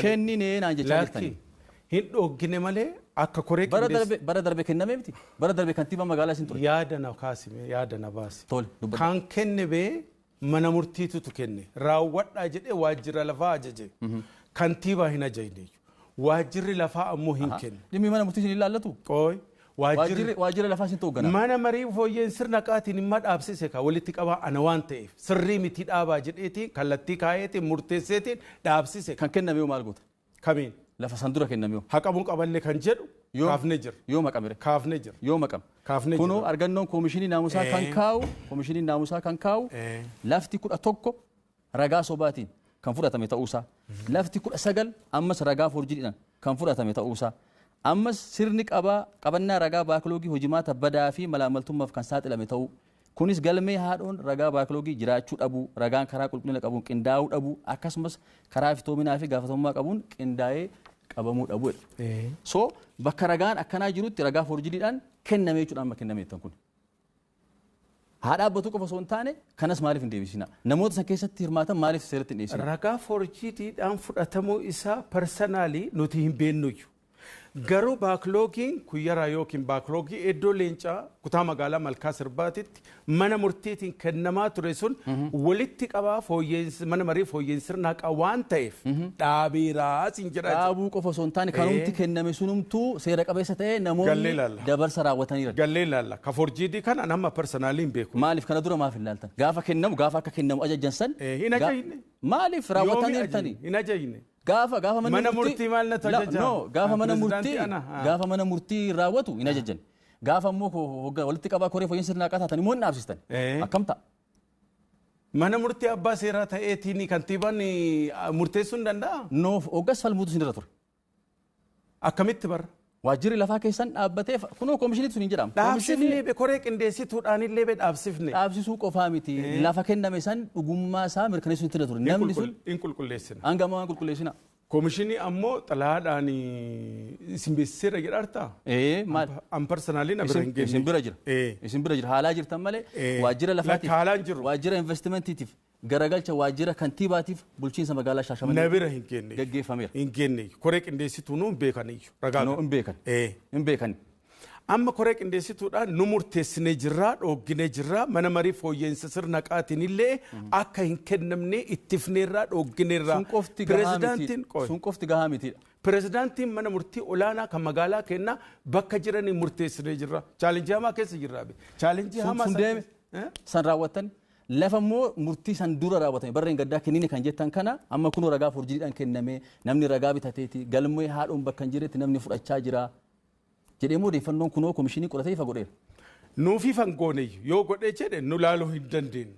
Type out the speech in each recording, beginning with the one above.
Kenni ne naan jechaa jirtani. Hin dhoggine malee akka koree bara darbe kenname miti. Bara darbe kantiibaa magaalaa isin ture. Yaada na kaasime yaada na baasi. Tole dubbadhu. Kan kenne bee mana murtiitutu kenne raawwadhaa jedhee waajjira lafaa ajaje. Kantiibaa hin ajajne. Waajjirri lafaa ammoo hin kenne. Dhimmi mana murtii isin ilaallatu? Qooy. Waajjira lafaa isin ta'u gana. Mana marii fooyyeen sirna qaatiin dhimma dhaabsise ka walitti qabaa ana waan ta'eef sirrii miti dhaabaa jedheetiin kallattii kaayeetiin murteesseetiin dhaabsise. Kan kenname yoo maal goota? Kamiin? Lafa san dura kenname yoo. Haqamuun qaballee kan jedhu kaafne jira. Yoo maqamire. Kaafne jira. Yoo maqam. Kaafne jira. Kunoo argannoon koomishinii naamusaa kan kaa'u koomishinii naamusaa kan kaa'u lafti 11 ragaa sobaatiin kan fudhatame ta'uusaa. Lafti 19 ammas ragaa forjiidhaan kan fudhatame ta'uusaa. Ammas sirni qabannaa ragaa baakoloogii hojimaata badaa fi malaamaltummaaf kan saaxilame ta'uu. Kunis galmee haadhoon ragaa baakoloogii jiraachuu dhabuu, ragaan karaa qulqullina qabuun qindaa'uu dhabuu, akkasumas karaa iftoominaa fi gaafatamummaa qabuun qindaa'ee qabamuu dhabuu. So bakka ragaan akkanaa jirutti ragaa forjiidhaan kenname jechuudhaan amma kenname jettan kun. Haa dhaabbatu qofa osoo hin taane kanas maaliif hin deebisina? Namoota san keessatti hirmaatan maaliif seeratti hin dhiyeessina? Ragaa forjiidhaan fudhatamuu isaa personaalii nuti hin beeknuyyuu. Garuu baakloogiin kuyyaraa yookiin baaklooggii iddoo leencaa kutaa magaalaa malkaa sirbaatitti mana murtiitiin kennamaa ture sun walitti qabaa fooyyeensi mana marii fooyyeensi sirnaa qaba waan ta'eef dhaabeeraa sin jedha. Dhaabuu qofa osoo hin taane kanumti kenname sunumtuu seera qabeessa ta'ee namoonni dabarsa raawwataniiru. Gallee laalla. Ka forjiidii kana nama personaalii hin beeku. Maaliif kana dura maaf hin laaltan? Gaafa kennamu gaafa akka kennamu ajajjan san. Hin ajajne. Maaliif raawwataniirtani? Hin ajajne. Gaafa mana murtii maal na tajaajila? No, gaafa mana murtii raawwatu hin ajajjan. Gaafa immoo walitti qabaa koree fooyyeen sirnaa qaataatan immoo hin dhaabsistan. Akkam ta'a? Mana murtii abbaa seeraa ta'eetiin kantiibaan murteessuu hin danda'a? No, hoggas falmuutu sin irra ture. Akkamitti barra? Waajjirri lafaa keessan dhaabbatee kunoo koomishiniitu sun hin jedhamu. Dhaabsifnee koree qindeessituudhaan illee dhaabsifne. Dhaabsisuu qofaa miti. Lafa kenname san dhugummaa isaa mirkaneessuu hin ture. Namni sun hin qulqulleessina. Hangama waan qulqulleessina. Koomishinii ammoo xalaadhaan isin beeksiseera jedhartaa? Maal? An personaalii na bira hin geenye. Isin bira jira. Isin bira jira. Haalaa jirtan malee waajjira lafaatiif. Haalaan jiru. Waajjira investimentiitiif. Garagalcha waajjira kantiibaatiif bulchiinsa magaalaa Shaashamannee. Na bira hin geenye. Gaggeeffameera. Hin geenye. Koree qindeessituu nu hin beekaniyyuu. Ragaa. Hin beekan. Hin beekan. Amma koree qindeessituudhaan nu murteessinee jirraa dhoogginee jirraa mana marii fooyyeensa sirna qaatiin illee akka hin kennamne ittifneerraa dhooggineerraa. Sun qofti gahaa mitiidha. Pirezidaantiin mana murtii olaanaa kan magaalaa kennaa bakka jiranii murteessinee jirra. Chaalenjii hamaa keessa jirraa. Chaalenjii hamaa san raawwatan. Lafa immoo murtii san dura raawwatame barreen gaddaa kennine kan jettan kana amma kunoo ragaa forjiidhaan kenname namni ragaa bitateeti galmee haadhoon bakka hin jiretti namni fudhachaa jira. Jedhee odeeffannoon kunoo koomishinii qoratee ifa godheera. Nuuf ifa hin goone yoo godhee jedhe nu laaluu hin dandeenyu.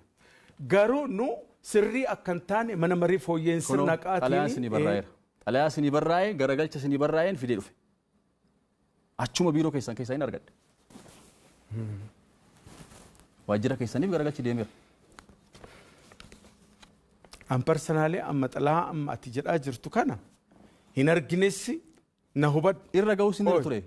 Garuu nu sirrii akka hin taane mana marii fooyyeen sirna qaatiin. Xalayaa isinii barraa'eera. Xalayaa isinii barraa'ee garagalcha isinii barraa'een fidee dhufe. Achuma biiroo keessan keessaa hin argadhe. Waajjira keessaniif garagalchi deemeera. An personaalee amma xalayaa amma ati jedhaa jirtu kana hin arginessi. Na hubad irra ga'uu sin ture.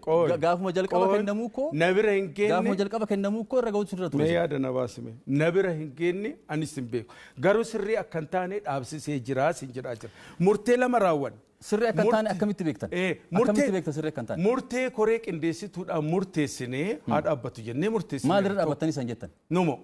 Gaafuma jalqaba kennamuu koo. Na bira hin geenne. Gaafuma jalqaba kennamuu koo irra ga'uu sin ture. Mee yaada na baasime. Na bira hin geenne anis hin beeku. Garuu sirrii akka hin taane dhaabsisee jira sin jedhaa jira. Murtee lama raawwan. Sirrii akka hin taane akkamitti beektan? Akkamitti beektan sirrii akka hin taane? Murtee koree qindeessituudhaan murteessinee haa dhaabbatu jennee murteessinee. Maal irra dhaabbattanii san jettan? Numo.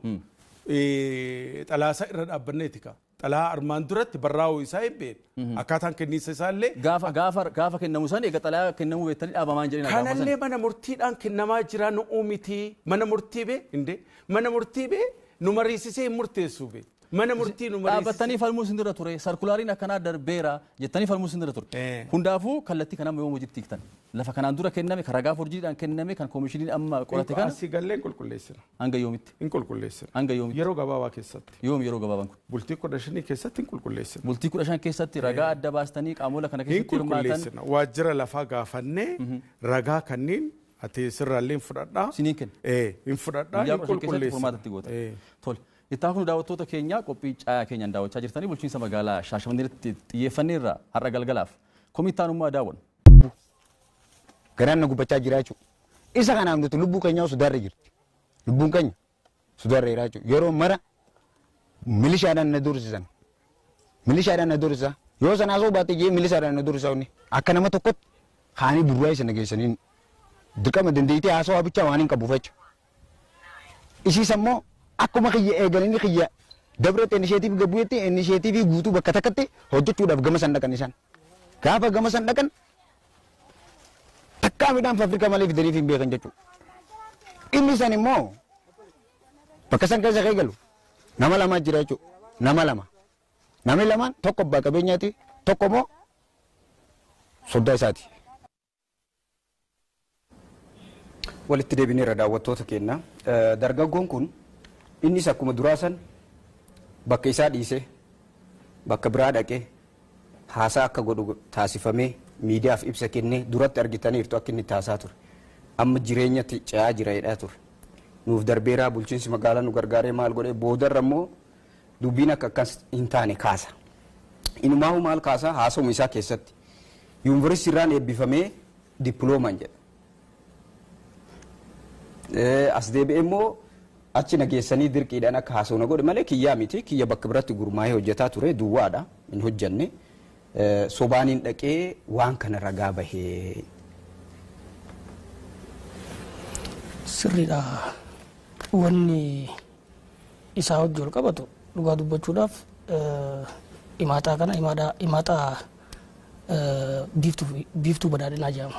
Xalaasaa irra dhaabbanneeti kaa. Xalaa armaan duratti barraa'uu isaa hin beekne. Akkaataan kenniisa isaallee. Gaafa kennamu san egaa xalaa kennamuu beektanii dhaabamaan jedhina. Kanallee mana murtiidhaan kennamaa jira nu uumiti. Mana murtii bee indee mana murtii bee nu mariisisee hin murteessuu bee. Mana murtii nu mariisisee. Dhaabbatanii falmuu sin dura ture. Sarkulaariin akkanaa darbeera jettanii falmuu sin dura ture. Hundaafuu kallattii kanaan yoo hojiitti hiiktan. Lafa kanaan dura kenname kan ragaa forjiidhaan kenname kan koomishiniin amma qorate kana. Asii gallee hin qulqulleessina. Hanga yoomitti? Hin qulqulleessina. Hanga yoomitti? Yeroo gabaabaa keessatti. Yeroo gabaabaan kun? Bultii 15 keessatti hin qulqulleessina. Bultii 15 keessatti ragaa adda baastanii qaamola kana keessatti hirmaatan. Hin qulqulleessina. Waajjira lafaa gaafannee ragaa kanneen ati sirraallee hin fudhadhaa. Siniin kenna. Hin fudhadhaa hin qulqulleessina. Tole. Itti kun daawwattoota keenya qophii caayaa keenyaan daawwachaa jirtanii bulchiinsa magaalaa Shaashamanneetti xiyyeeffanneerra har'a galgalaaf komittaanummaa daawwan. Garaan na gubbachaa jira jechuudha. Isa kanaaf nuti lubbuu keenyaa sudaarra jirti. Lubbuun keenya sudaarra jira jechuudha. Yeroo mara milishaadhaan na dursisan. Milishaadhaan na dursa Yoo sanaa soo baate jee milisaadhaan na dursaawni akka nama tokkotti haanii durraa isa nageessaniin dirqama dandeettii haasawaa bichaa waan hin qabuuf jecha. Isiis ammoo akkuma kiyya eegalanii kiyya dabretti inisheetiif gabbuyetti inisheetiifii guutuu bakka takkatti hojjechuudhaaf gama san dhaqan isaan. Gaafa gama san dhaqan takkaa midhaan Afrikaa malee fidaniif hin beekan jechuudha. Inni san immoo bakka san keessa eegalu nama lama jira jechuudha. Nama lama. Namni lamaan tokko abbaa qabeenyaati tokko immoo soddaa isaati. Walitti deebineerra daawwattoota keenya. Dargaggoon kun innis akkuma duraa san bakka isaa dhiisee bakka biraa dhaqee haasaa akka godhu taasifamee miidiyaaf ibsa kennee duratti argitaniirtu akka inni taasaa ture. Amma jireenyatti ce'aa jira jedhaa ture. Nuuf darbeeraa bulchiinsi magaalaa nu gargaaree maal godhee boodarra immoo dubbiin akka akkas hin taane kaasa. Inumaahu maal kaasa haasawuma isaa keessatti yuunivarsiitii irraan eebbifamee dippiloomaan jedha. As deebi'ee immoo achi nageessanii dirqiidhaan akka haasa'u na godhe malee kiyyaa miti kiyya bakka biratti gurmaa'ee hojjetaa ture duwwaadha hin hojjanne sobaaniin dhaqee waan kana ragaa bahee. Sirriidha wanni isaa hojii ol qabatu dhugaa dubbachuudhaaf imaataa kana imaataa biiftuu badhaadhinaa jedhamu.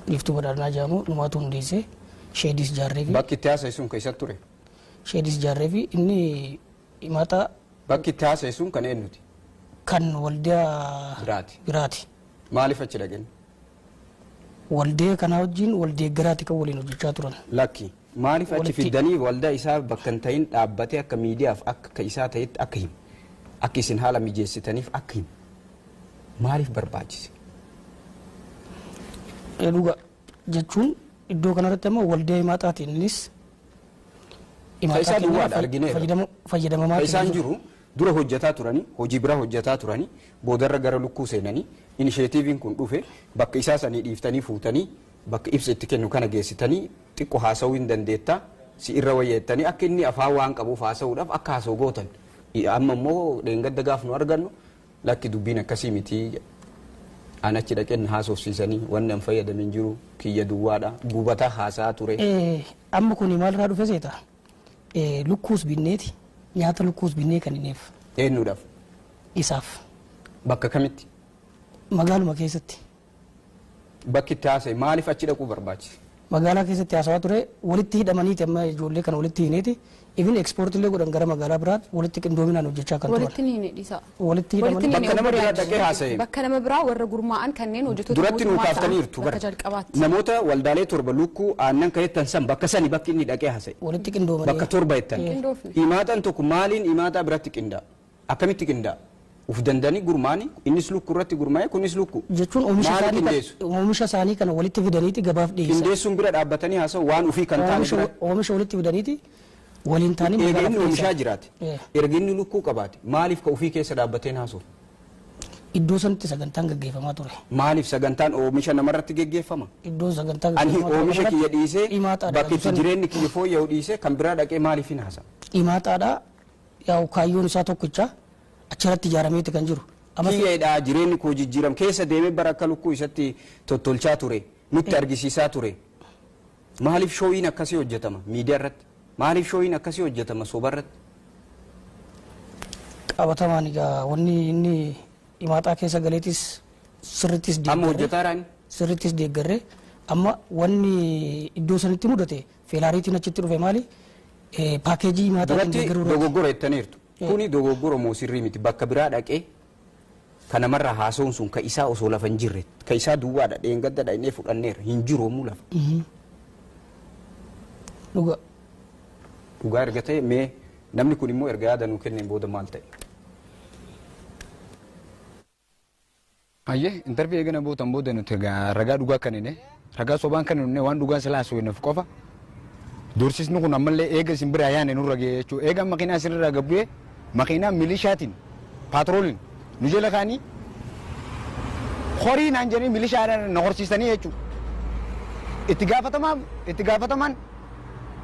Biiftuu badhaadhinaa jedhamu dhumaatu hundeessee sheedis jaarree fi bakki itti haasa'isuun keessatti ture. Sheedis jaarree fi inni imaataa bakki itti haasa'isuun kan eenyuti? Kan waldaa biraati. Maaliif achi dhaqeen? Waldee kana wajjin waldee garaati kan waliin hojjechaa turan. Lakki maaliif achi fidanii waldaa isaa bakka hin ta'in dhaabbatee akka miidiyaaf akka isaa ta'etti akka himu akka isin haala mijeessitaniif akka himu maaliif barbaachise? Dhuga jechuun iddoo kanarratti ammoo waldee himaataatiin innis isaa duwwaadha argineera. Fayyadamamaa isaan jiru dura hojjetaa turanii hojii biraa hojjetaa turanii boodarra gara lukkuu seenanii inisheetiiviin kun dhufe bakka isaa sanii dhiiftanii fuutanii bakka ibsa itti kennu kana geessitanii xiqqoo haasa'uu hin dandeettaa si irra wayyeettanii akka inni afaan waan qabuuf haasa'uudhaaf akka haasa'u gootan amma immoo dheengadda gaaf nu argannu lakki dubbiin akkasii miti an achi dhaqeen haasofsiisanii wanni an fayyadamin jiru kiyya duwwaadha gubataa haasa'aa ture. Amma kun maalirraa dhufe seeta lukkuus binneeti nyaata lukkuus binnee kan hineef. Eenyuudhaaf? Isaaf. Bakka kamitti? Magaaluma keessatti. Bakki itti haasa'e maaliif achi dhaquu barbaachise? Magaalaa keessatti haasawaa ture walitti hidhamaniiti amma ijoollee kana walitti hineeti even ekspoortillee godhan gara magaalaa biraatti walitti qindoominaan hojjechaa kan turan. Walitti hine dhiisa. Walitti hidhamanii bakka nama biraa dhaqee haasa'e. Bakka nama biraa warra gurmaa'an kanneen hojjettoota duratti nu kaaftaniirtu bara namoota waldaalee torba lukkuu aannan kajettan san bakka sani bakki inni dhaqee haasa'e. walitti qindoomanii Bakka torba jettan. Himaataan tokko maaliin himaataa biratti qindaa? Akkamitti qindaa? Uf dandanii gurmaani innis lukkuu irratti gurmaa'e kunis lukkuu. jechuun oomisha isaanii kana walitti fidaniiti gabaaf dhiyeessan. Qindeessuun bira dhaabbatanii haasa'u waan ufii kan taane bira. Oomisha walitti fidaniiti waliin taanii Egaa inni oomishaa jiraate. Erga inni lukkuu qabaate maaliif ka ufii keessa dhaabbateen haasa'u? Iddoo sanatti sagantaan gaggeeffamaa ture. Maaliif sagantaan oomisha namarratti gaggeeffama? Iddoo sagantaan Ani gaggeeffamaa oomisha ture kiyya dhiisee himaataadha. bakki itti jireenyi kiyya fooyya'u dhiisee kan biraa dhaqee maaliif hin haasa'u? Himaataadha yaa'u kaayyoon isaa tokkicha achirratti ijaarameeti kan jiru. Kiyyaadha jireenyi koo jijjiiram keessa deemee bara akka lukkuu isatti tottolchaa ture nutti argisiisaa ture. Maaliif shooyiin akkasii hojjetama miidiyaa irratti? Maaliif shooyiin akkasii hojjetama soba irratti? Qabatamaan egaa wanni inni himaataa keessa galeetis sirrittis Amma hojjetaa raani? sirrittis deeggarree amma wanni iddoo sanitti mudate feelaariitiin achitti dhufe maali? Paakeejii himaataatiin Duratti deeggaruu dogoggora jettaniirtu. Kuni dogoggora moo sirrii miti bakka biraa dhaqee kan namarraa haasa'uun sun ka isaa osoo lafa hin jirre ka isaa duwwaadha dheengadda dhainee fudhanneera hin jiru oomuu lafa. dhuga Dhugaa erga ta'e mee namni kun immoo erga yaada nuu kenneen booda maal ta'e? Ayyee intarvii eegana bootan booda nuti ragaa dhugaa kanine ragaa sobaan kanine waan dhugaan silaa suuneef qofa dursisni kun ammallee eega isin bira yaane nurra ga'e jechuudha. Eega makiinaa isinirraa gabbu'ee makiinaa milishaatiin paatrooliin nu jala kaanii horii naan jedhanii milishaadhaan na horsiisanii jechuudha. Itti gaafatamaan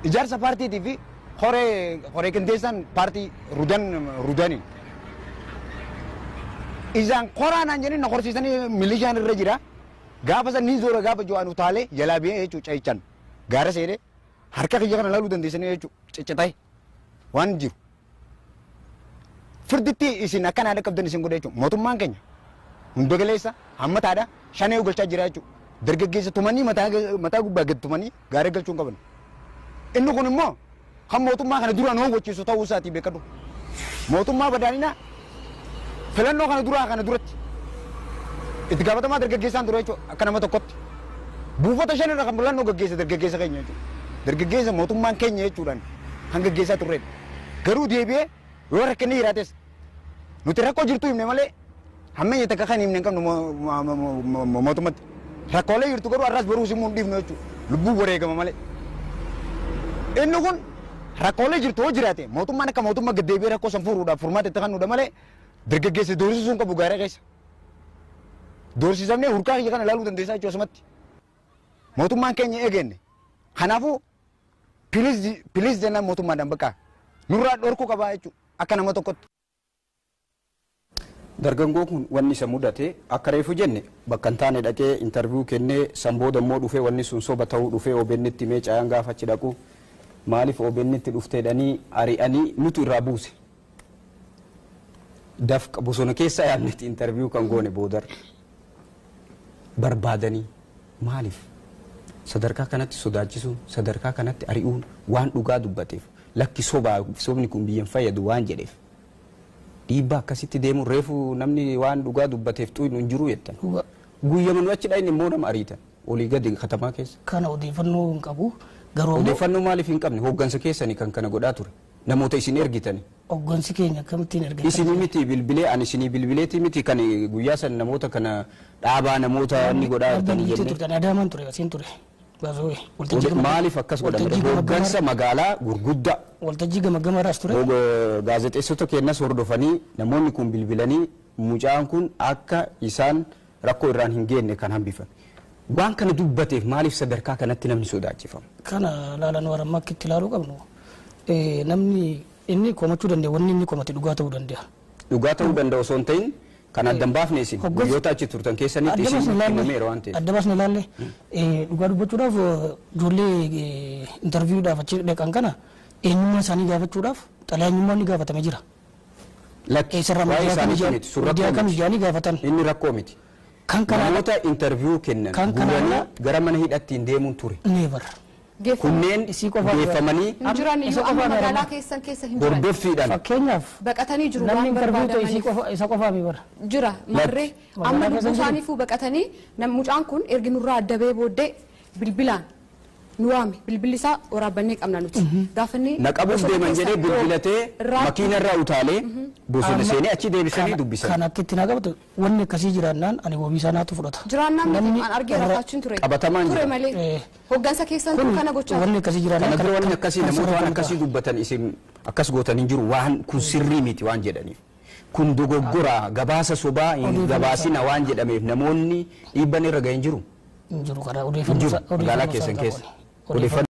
ijaarsa paartiitii fi horee qindeessaan paartii rudaniin Isaan qoraanaan jedhanii na horsiisanii milishaan irra jira. Gaafa san ni zoora gaafa jo'aan utaalee jalaa biyya jechuudha cayichan. Gaara seenee harka kiyya kana laaluu dandeessanii jechuudha ciccitee waan jiru. Firditti isin akkan haadha qabdan isin godha jechuudha. Mootummaan keenya hunda galeessa hammataadha shanee galchaa jira jechuudha. Dargaggeessa tumanii mataa gubbaa gad tumanii gaara galchuun qaban. Inni kun immoo kan mootummaa kana duraan hawwachiisu ta'uu isaatii beekadhu. Mootummaa badaanina filannoo kana duratti itti gaafatamaa dargaggeessaan ture jechuudha akka nama tokkotti. Buufata shan irra kan filannoo gaggeessa dargaggeessa keenya jechuudha. Dargaggeessa mootummaan keenya jechuudhaan kan gaggeessaa turredha. Garuu deebi'ee yoo rakkinni jiraates nuti rakkoo jirtu himne malee hammeenya takka kan himne hin qabnu mootummatti. Rakkoolee jirtu garuu arraas baruu simuu hin dhiifnu jechuudha. Lubbuu wareegama malee. Inni kun rakkoolee jirtu hoo jiraate mootummaan akka mootummaa gad deebi'ee rakkoo san furuudhaaf furmaata itti kennuudha malee dargaggeessa doorsisuun qabu gaara keessa. Doorsisamnee hurkaa kiyya kana ilaaluu dandeessaa jechuudha asumatti. Mootummaan keenya eegenne. Kanaafuu piliis jennaan mootummaadhaan bakka nurraa dhorkuu qabaa jechuudha akka nama tokkotti. Dargaggoon kun wanni isa mudate akka reefu jenne bakka hin taane dhaqee intarviiyuu kennee sanbooda immoo dhufee wanni sun soba ta'uu dhufee OBN'tti mee caayaan gaafa achi dhaqu maaliif OBN'tti dhufteedhanii ari'anii nutu irraa buuse. Dafqa bosona keessa yaadnetti intarviiyuu kan goone boodar barbaadanii maaliif sadarkaa kanatti sodaachisuun sadarkaa kanatti ari'uun waan dhugaa dubbateef lakki sobni kun biyyan fayyadu waan jedheef. Dhiibbaa akkasitti deemuun reefu namni waan dhugaa dubbateef xuynu hin jiru jettan. Guyyaa manu achi dhayin immoo nama ariitan olii gadi katamaa keessa. Kana odeeffannoo hin qabu garuu odeeffannoo maaliif hin qabne hooggansa keessanii kan kana godhaa ture namoota isin ergitani. Hooggansi keenya akkamittiin ergatan. Isinii miti bilbilee ani isinii bilbileeti miti kan guyyaa san namoota kana dhaabaa namoota inni godhaa jirtanii jennee. Adaamaan ture asiin ture. Maaliif akkas godhamedha hooggansa magaalaa gurguddaa. Waltajjii gama irraas ture. Gaazexeessota keenyas hordofanii namoonni kun bilbilanii mucaan kun akka isaan rakkoo irraan hin geenne kan hambifan. Waan kana dubbateef maaliif sadarkaa kanatti namni sodaachifama? Kana laalan warra akka itti ilaaluu qabnu. Namni inni komachuu danda'a wanni inni komate dhugaa ta'uu danda'a. Dhugaa ta'uu danda'a osoo hin ta'in kan addan baafne isin guyyoota achi turtan keessanitti isin kennameera waan ta'eef. Adda baasne ilaalle dhugaa dubbachuudhaaf ijoollee intarviiyuudhaaf achi dhaqan kana eenyummaa isaanii gaafachuudhaaf xalayaanyummaan ni gaafatame jira. Lakki waa'ee isaanii miti surrakkoo gaafatan. Inni rakkoo miti. Kan kana namoota intarviiyuu kennan guuranii gara mana hidhattiin deemuun ture. Neevar. Kunneen geeffamanii jiran iyyuu amma magaalaa keessan keessa hin jiran. Hordoffiidhaan. Fakkeenyaaf Baqatanii jiru namni waan intarviiyuu isa qofaa mi bara. Jira marree amma lubbuu isaaniifuu baqatanii mucaan kun ergi nurraa adda ba'ee booddee bilbilaan nu waame bilbilli isaa waraabannee qabna nuti. Gaafanni naqabuuf deeman jedhee bilbilatee makiina irraa utaalee bosona seenee achi deebisanii dubbisan. Kan akka itti naqabatu wanni akkasii jiraannaan ani wabii isaa naatu fudhata. Jiraannaan miti an argee rafaachuun ture. Qabatamaan ture malee hooggansa keessan kana gochaa. Wanni akkasii jiraannaan. Kana dura wanni akkasii namoota waan akkasii dubbatan isin akkas gootan hin jiru waan kun sirrii miti waan jedhaniif. Kun dogoggora gabaasa sobaa hin gabaasina waan jedhameef namoonni dhiibban irra ga'een jiru. Jiru kana odeeffannoo magaalaa keessan keessa.